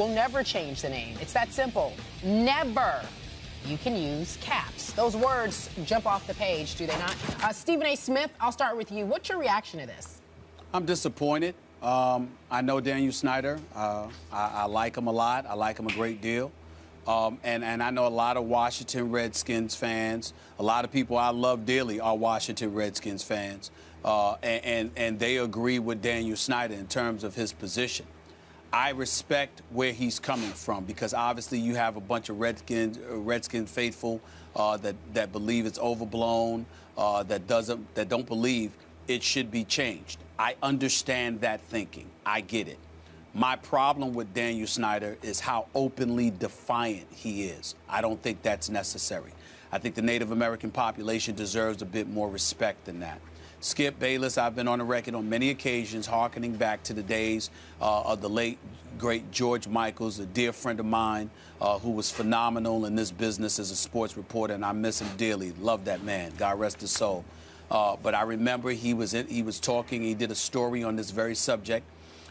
will never change the name. It's that simple. Never. You can use caps. Those words jump off the page, do they not? Stephen A. Smith, I'll start with you. What's your reaction to this? I'm disappointed. I know Daniel Snyder. I like him a lot. I like him a great deal. And I know a lot of Washington Redskins fans. A lot of people I love dearly are Washington Redskins fans. And they agree with Daniel Snyder in terms of his position. I respect where he's coming from because obviously you have a bunch of Redskins faithful that believe it's overblown, that don't believe it should be changed. I understand that thinking. I get it. My problem with Daniel Snyder is how openly defiant he is. I don't think that's necessary. I think the Native American population deserves a bit more respect than that. Skip Bayless, I've been on the record on many occasions hearkening back to the days of the late, great George Michaels, a dear friend of mine who was phenomenal in this business as a sports reporter, and I miss him dearly. Love that man. God rest his soul. But I remember he was talking, he did a story on this very subject,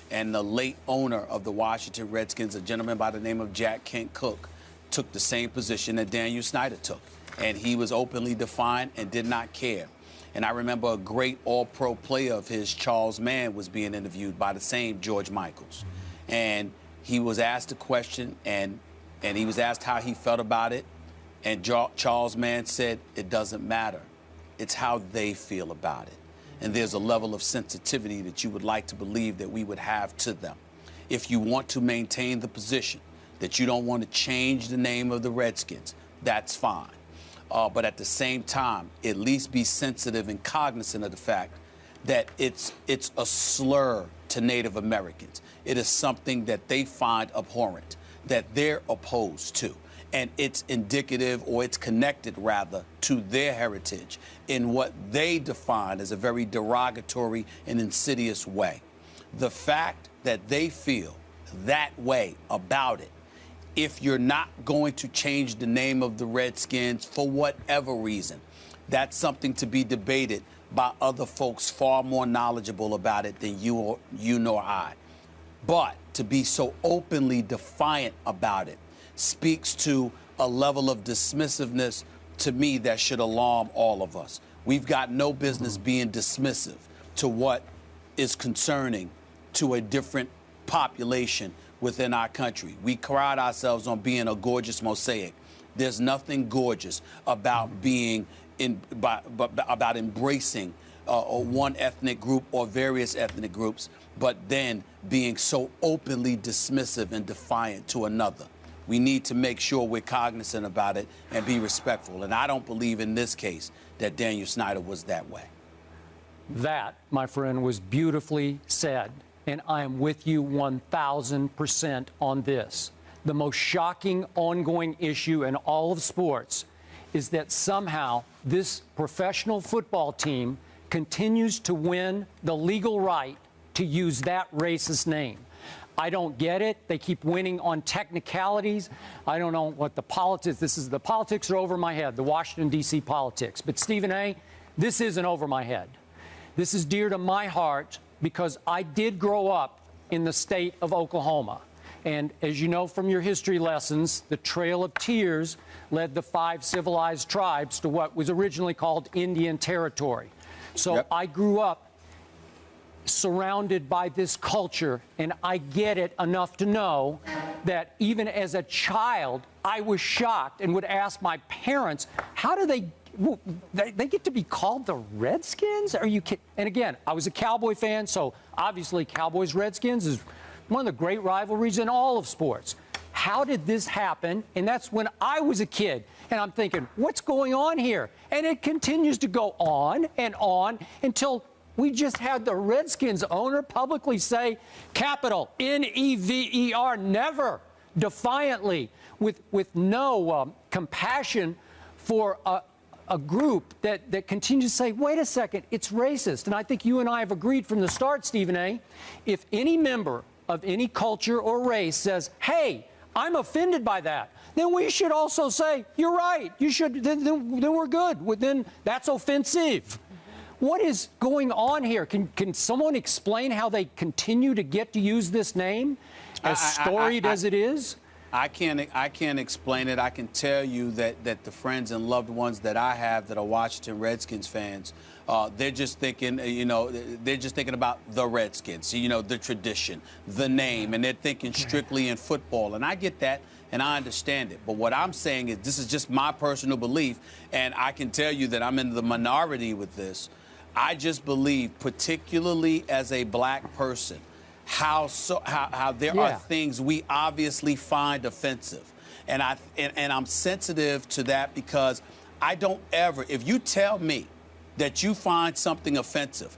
and the late owner of the Washington Redskins, a gentleman by the name of Jack Kent Cooke, took the same position that Daniel Snyder took. And he was openly defiant and did not care. And I remember a great all-pro player of his, Charles Mann, was being interviewed by the same George Michaels. And he was asked a question, and he was asked how he felt about it. And Charles Mann said, it doesn't matter. It's how they feel about it. And there's a level of sensitivity that you would like to believe that we would have to them. If you want to maintain the position that you don't want to change the name of the Redskins, that's fine. But at the same time, at least be sensitive and cognizant of the fact that it's a slur to Native Americans. It is something that they find abhorrent, that they're opposed to. And it's indicative, or it's connected, rather, to their heritage in what they define as a very derogatory and insidious way. The fact that they feel that way about it, if you're not going to change the name of the Redskins for whatever reason, that's something to be debated by other folks far more knowledgeable about it than you nor I. But to be so openly defiant about it speaks to a level of dismissiveness to me that should alarm all of us. We've got no business being dismissive to what is concerning to a different population within our country. We pride ourselves on being a gorgeous mosaic. There's nothing gorgeous about about embracing one ethnic group or various ethnic groups, but then being so openly dismissive and defiant to another. We need to make sure we're cognizant about it and be respectful. And I don't believe in this case that Daniel Snyder was that way. That, my friend, was beautifully said. And I am with you 1,000% on this. The most shocking ongoing issue in all of sports is that somehow this professional football team continues to win the legal right to use that racist name. I don't get it. They keep winning on technicalities. I don't know what the politics, the politics are over my head, the Washington, D.C. politics. But Stephen A., this isn't over my head. This is dear to my heart because I did grow up in the state of Oklahoma. And as you know from your history lessons, the Trail of Tears led the 5 civilized tribes to what was originally called Indian Territory. So yep. I grew up surrounded by this culture, and I get it enough to know that even as a child, I was shocked and would ask my parents, how do they get to be called the Redskins? Are you kidding? And again, I was a Cowboy fan, so obviously Cowboys-Redskins is one of the great rivalries in all of sports. How did this happen? And that's when I was a kid, and I'm thinking, what's going on here? And it continues to go on until we just had the Redskins owner publicly say, capital, N-E-V-E-R, never, defiantly, with no compassion for a group that continues to say, wait a second, it's racist. And I think you and I have agreed from the start, Stephen A., if any member of any culture or race says, hey, I'm offended by that, then we should also say, you're right, you should, then we're good. Then that's offensive. What is going on here? Can someone explain how they continue to get to use this name? as storied as it is? I can't explain it. I can tell you that the friends and loved ones that I have that are Washington Redskins fans, they're just thinking, they're just thinking about the Redskins, the tradition, the name, and they're thinking strictly in football. And I get that, and I understand it. But what I'm saying is this is just my personal belief, and I can tell you that I'm in the minority with this. I just believe, particularly as a black person, how there are things we obviously find offensive. And I'm sensitive to that because I don't ever, if you tell me that you find something offensive,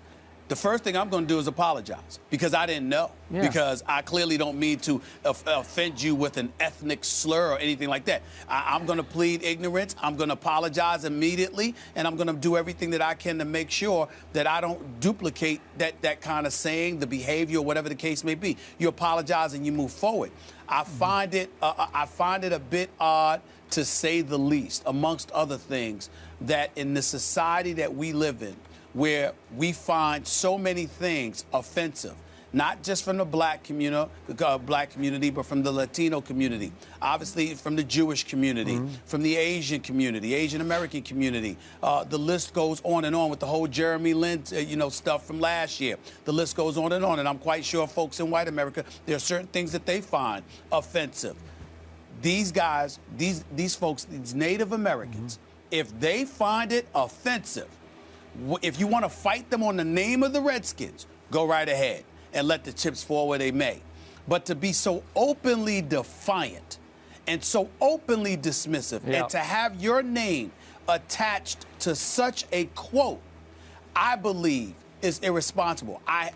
the first thing I'm going to do is apologize because I didn't know. Yeah. Because I clearly don't mean to offend you with an ethnic slur or anything like that. I'm going to plead ignorance. I'm going to apologize immediately, and I'm going to do everything that I can to make sure that I don't duplicate that kind of saying, the behavior, or whatever the case may be. You apologize and you move forward. I find it a bit odd, to say the least, amongst other things, that in the society that we live in, where we find so many things offensive, not just from the black community, but from the Latino community, obviously from the Jewish community, from the Asian community, Asian American community. The list goes on and on with the whole Jeremy Lin, stuff from last year. The list goes on, and I'm quite sure folks in white America, there are certain things that they find offensive. These guys, these folks, these Native Americans, if they find it offensive, if you want to fight them on the name of the Redskins, go right ahead and let the chips fall where they may. But to be so openly defiant and so openly dismissive, and to have your name attached to such a quote, I believe is irresponsible. I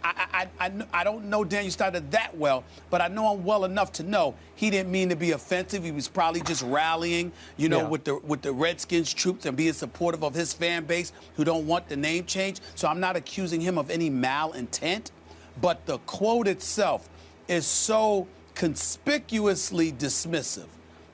don't know Daniel Snyder that well, but I know him well enough to know he didn't mean to be offensive. He was probably just rallying, with the Redskins troops and being supportive of his fan base who don't want the name change. So I'm not accusing him of any malintent, but the quote itself is so conspicuously dismissive.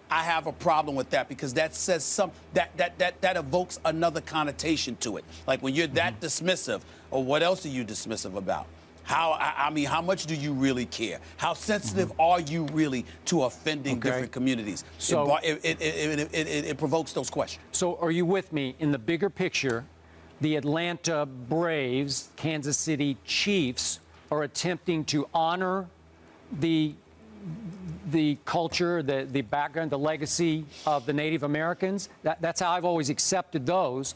I have a problem with that because that says that evokes another connotation to it. Like when you're that dismissive, or what else are you dismissive about? How much do you really care? How sensitive are you really to offending different communities? So it provokes those questions. So are you with me in the bigger picture? The Atlanta Braves, Kansas City Chiefs are attempting to honor the culture, the background, the legacy of the Native Americans. That's how I've always accepted those.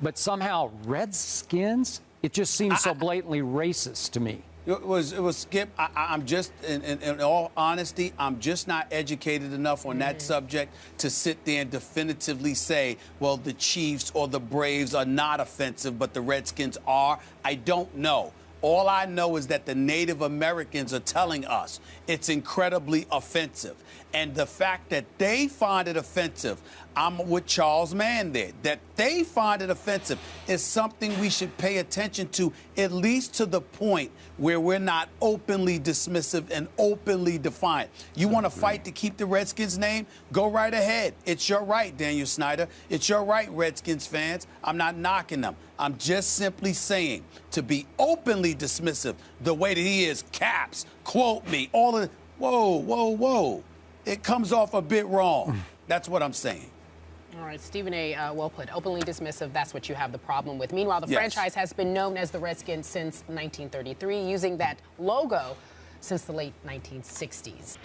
But somehow Redskins, it just seems so blatantly racist to me. It was Skip. I'm just, in all honesty, I'm just not educated enough on that subject to sit there and definitively say, well, the Chiefs or the Braves are not offensive, but the Redskins are. I don't know. All I know is that the Native Americans are telling us it's incredibly offensive. And the fact that they find it offensive, I'm with Charles Mann there, that they find it offensive is something we should pay attention to, at least to the point where we're not openly dismissive and openly defiant. You want to fight to keep the Redskins name? Go right ahead. It's your right, Daniel Snyder. It's your right, Redskins fans. I'm not knocking them. I'm just simply saying to be openly dismissive the way that he is, caps, quote me, all of whoa. It comes off a bit wrong. That's what I'm saying. All right, Stephen A. Well put. Openly dismissive, that's what you have the problem with. Meanwhile, the franchise has been known as the Redskins since 1933, using that logo since the late 1960s.